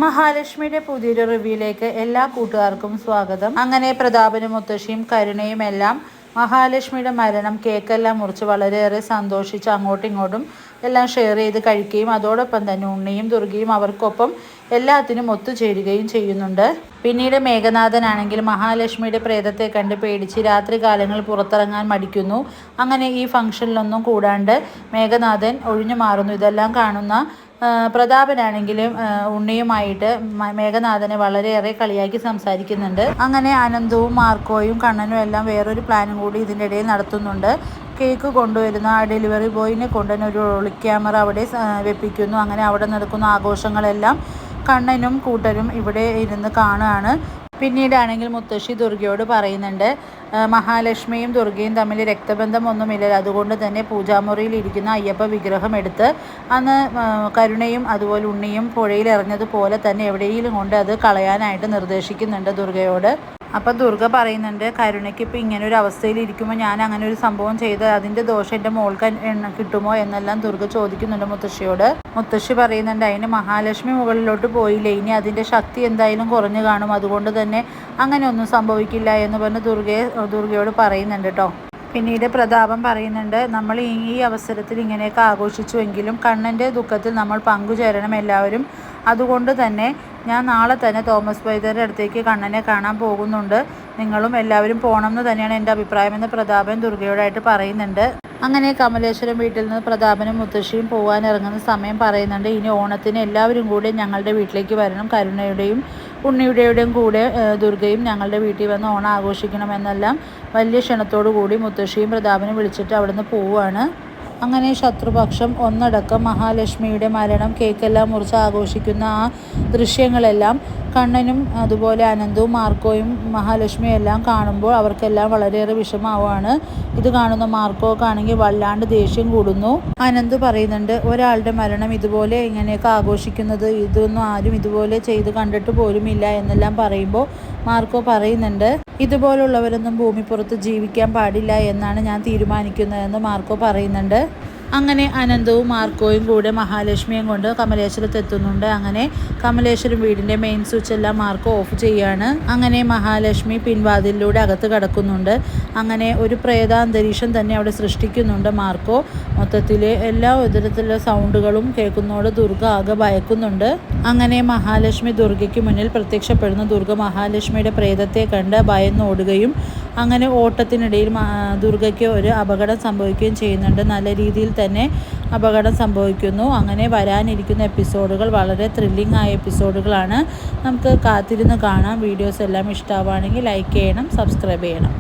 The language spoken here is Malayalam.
മഹാലക്ഷ്മിയുടെ പുതിയൊരു റിവ്യൂയിലേക്ക് എല്ലാ കൂട്ടുകാർക്കും സ്വാഗതം. അങ്ങനെ പ്രതാപനും മുത്തശ്ശിയും കരുണയും എല്ലാം മഹാലക്ഷ്മിയുടെ മരണം കേക്കെല്ലാം മുറിച്ച് വളരെയേറെ സന്തോഷിച്ച് അങ്ങോട്ടും ഇങ്ങോട്ടും എല്ലാം ഷെയർ ചെയ്ത് കഴിക്കുകയും അതോടൊപ്പം തന്നെ ഉണ്ണിയും ദുർഗയും അവർക്കൊപ്പം എല്ലാത്തിനും ഒത്തുചേരുകയും ചെയ്യുന്നുണ്ട്. പിന്നീട് മേഘനാഥനാണെങ്കിൽ മഹാലക്ഷ്മിയുടെ പ്രേതത്തെ കണ്ട് പേടിച്ച് രാത്രി കാലങ്ങൾ പുറത്തിറങ്ങാൻ മടിക്കുന്നു. അങ്ങനെ ഈ ഫംഗ്ഷനിലൊന്നും കൂടാണ്ട് മേഘനാഥൻ ഒഴിഞ്ഞു മാറുന്നു. ഇതെല്ലാം കാണുന്ന പ്രതാപനാണെങ്കിലും ഉണ്ണിയുമായിട്ട് മേഘനാഥനെ വളരെയേറെ കളിയാക്കി സംസാരിക്കുന്നുണ്ട്. അങ്ങനെ അനന്തവും മാർക്കോയും കണ്ണനും എല്ലാം വേറൊരു പ്ലാനും കൂടി ഇതിൻ്റെ ഇടയിൽ നടത്തുന്നുണ്ട്. കേക്ക് കൊണ്ടുവരുന്ന ആ ഡെലിവറി ബോയിനെ കൊണ്ടുതന്നെ ഒരു ഒളിക്യാമറ അവിടെ വെപ്പിക്കുന്നു. അങ്ങനെ അവിടെ നടക്കുന്ന ആഘോഷങ്ങളെല്ലാം കണ്ണനും കൂട്ടരും ഇവിടെ ഇരുന്ന് കാണുകയാണ്. പിന്നീടാണെങ്കിൽ മുത്തശ്ശി ദുർഗയോട് പറയുന്നുണ്ട്, മഹാലക്ഷ്മിയും ദുർഗയും തമ്മിൽ രക്തബന്ധമൊന്നുമില്ല, അതുകൊണ്ട് തന്നെ പൂജാമുറിയിൽ ഇരിക്കുന്ന അയ്യപ്പ വിഗ്രഹം എടുത്ത് അന്ന് കരുണയും അതുപോലെ ഉണ്ണിയും പുഴയിൽ എറിഞ്ഞതുപോലെ തന്നെ എവിടെയെങ്കിലും കൊണ്ട് അത് കളയാനായിട്ട് നിർദ്ദേശിക്കുന്നുണ്ട് ദുർഗയോട്. അപ്പം ദുർഗ പറയുന്നുണ്ട്, കരുണയ്ക്ക് ഇപ്പം ഇങ്ങനെ ഒരു അവസ്ഥയിൽ ഇരിക്കുമ്പോൾ ഞാൻ അങ്ങനെ ഒരു സംഭവം ചെയ്ത് അതിൻ്റെ ദോഷം എൻ്റെ മോൾക്ക് കിട്ടുമോ എന്നെല്ലാം ദുർഗ ചോദിക്കുന്നുണ്ട് മുത്തശ്ശിയോട്. മുത്തശ്ശി പറയുന്നുണ്ട്, അതിന് മഹാലക്ഷ്മി മുകളിലോട്ട് പോയില്ലേ, ഇനി അതിൻ്റെ ശക്തി എന്തായാലും കുറഞ്ഞു കാണും, അതുകൊണ്ട് തന്നെ അങ്ങനെ ഒന്നും സംഭവിക്കില്ല എന്ന് പറഞ്ഞ് ദുർഗയോട് പറയുന്നുണ്ട് കേട്ടോ. പിന്നീട് പ്രതാപം പറയുന്നുണ്ട്, നമ്മൾ ഈ അവസരത്തിൽ ഇങ്ങനെയൊക്കെ ആഘോഷിച്ചുവെങ്കിലും കണ്ണൻ്റെ ദുഃഖത്തിൽ നമ്മൾ പങ്കുചേരണം എല്ലാവരും. അതുകൊണ്ട് തന്നെ ഞാൻ നാളെ തന്നെ തോമസ് വൈദ്യരുടെ അടുത്തേക്ക് കണ്ണനെ കാണാൻ പോകുന്നുണ്ട്, നിങ്ങളും എല്ലാവരും പോകണം എന്ന് തന്നെയാണ് എൻ്റെ അഭിപ്രായമെന്ന് പ്രതാപൻ ദുർഗയോടായിട്ട് പറയുന്നുണ്ട്. അങ്ങനെ കമലേശ്വരം വീട്ടിൽ നിന്ന് പ്രതാപനും മുത്തശ്ശിയും പോകാൻ ഇറങ്ങുന്ന സമയം പറയുന്നുണ്ട്, ഇനി ഓണത്തിന് എല്ലാവരും കൂടെ ഞങ്ങളുടെ വീട്ടിലേക്ക് വരണം, കരുണയുടെയും ഉണ്ണിയുടെയും കൂടെ ദുർഗയും ഞങ്ങളുടെ വീട്ടിൽ വന്ന് ഓണം ആഘോഷിക്കണമെന്നെല്ലാം വലിയ ക്ഷണത്തോടു കൂടി മുത്തശ്ശിയും പ്രതാപനും വിളിച്ചിട്ട് അവിടുന്ന് പോവുകയാണ്. അങ്ങനെ ശത്രുപക്ഷം ഒന്നടക്കം മഹാലക്ഷ്മിയുടെ മരണം കേക്കെല്ലാം മുറിച്ച് ആഘോഷിക്കുന്ന ആ ദൃശ്യങ്ങളെല്ലാം കണ്ണനും അതുപോലെ അനന്തവും മാർക്കോയും മഹാലക്ഷ്മിയും എല്ലാം കാണുമ്പോൾ അവർക്കെല്ലാം വളരെയേറെ വിഷമാവുകയാണ്. ഇത് കാണുന്ന മാർക്കോക്കാണെങ്കിൽ വല്ലാണ്ട് ദേഷ്യം കൂടുന്നു. അനന്ത് പറയുന്നുണ്ട്, ഒരാളുടെ മരണം ഇതുപോലെ ഇങ്ങനെയൊക്കെ ആഘോഷിക്കുന്നത് ഇതൊന്നും ആരും ഇതുപോലെ ചെയ്ത് കണ്ടിട്ട് പോലുമില്ല എന്നെല്ലാം പറയുമ്പോൾ മാർക്കോ പറയുന്നുണ്ട്, ഇതുപോലുള്ളവരൊന്നും ഭൂമിപ്പുറത്ത് ജീവിക്കാൻ പാടില്ല എന്നാണ് ഞാൻ തീരുമാനിക്കുന്നതെന്ന് മാർക്കോ പറയുന്നുണ്ട്. അങ്ങനെ അനന്തവും മാർക്കോയും കൂടെ മഹാലക്ഷ്മിയും കൊണ്ട് കമലേശ്വരത്ത് എത്തുന്നുണ്ട്. അങ്ങനെ കമലേശ്വരം വീടിൻ്റെ മെയിൻ സ്വിച്ച് എല്ലാം മാർക്കോ ഓഫ് ചെയ്യാണ്. അങ്ങനെ മഹാലക്ഷ്മി പിൻവാതിലിലൂടെ അകത്ത് കടക്കുന്നുണ്ട്. അങ്ങനെ ഒരു പ്രേതാന്തരീക്ഷം തന്നെ അവിടെ സൃഷ്ടിക്കുന്നുണ്ട് മാർക്കോ. മൊത്തത്തിൽ എല്ലാ വിധത്തിലുള്ള സൗണ്ടുകളും കേൾക്കുന്നതോട് ദുർഗ ആകെ ഭയക്കുന്നുണ്ട്. അങ്ങനെ മഹാലക്ഷ്മി ദുർഗയ്ക്ക് മുന്നിൽ പ്രത്യക്ഷപ്പെടുന്നു. ദുർഗ മഹാലക്ഷ്മിയുടെ പ്രേതത്തെ കണ്ട് ഭയന്നോടുകയും അങ്ങനെ ഓട്ടത്തിനിടയിൽ ദുർഗയ്ക്ക് ഒരു അപകടം സംഭവിക്കുകയും ചെയ്യുന്നുണ്ട്. നല്ല രീതിയിൽ തന്നെ അപകടം സംഭവിക്കുന്നു. അങ്ങനെ വരാനിരിക്കുന്ന എപ്പിസോഡുകൾ വളരെ ത്രില്ലിംഗ് ആയ എപ്പിസോഡുകളാണ്. നമുക്ക് കാത്തിരുന്ന് കാണാം. വീഡിയോസ് എല്ലാം ഇഷ്ടമാവുകയാണെങ്കിൽ ലൈക്ക് ചെയ്യണം, സബ്സ്ക്രൈബ് ചെയ്യണം.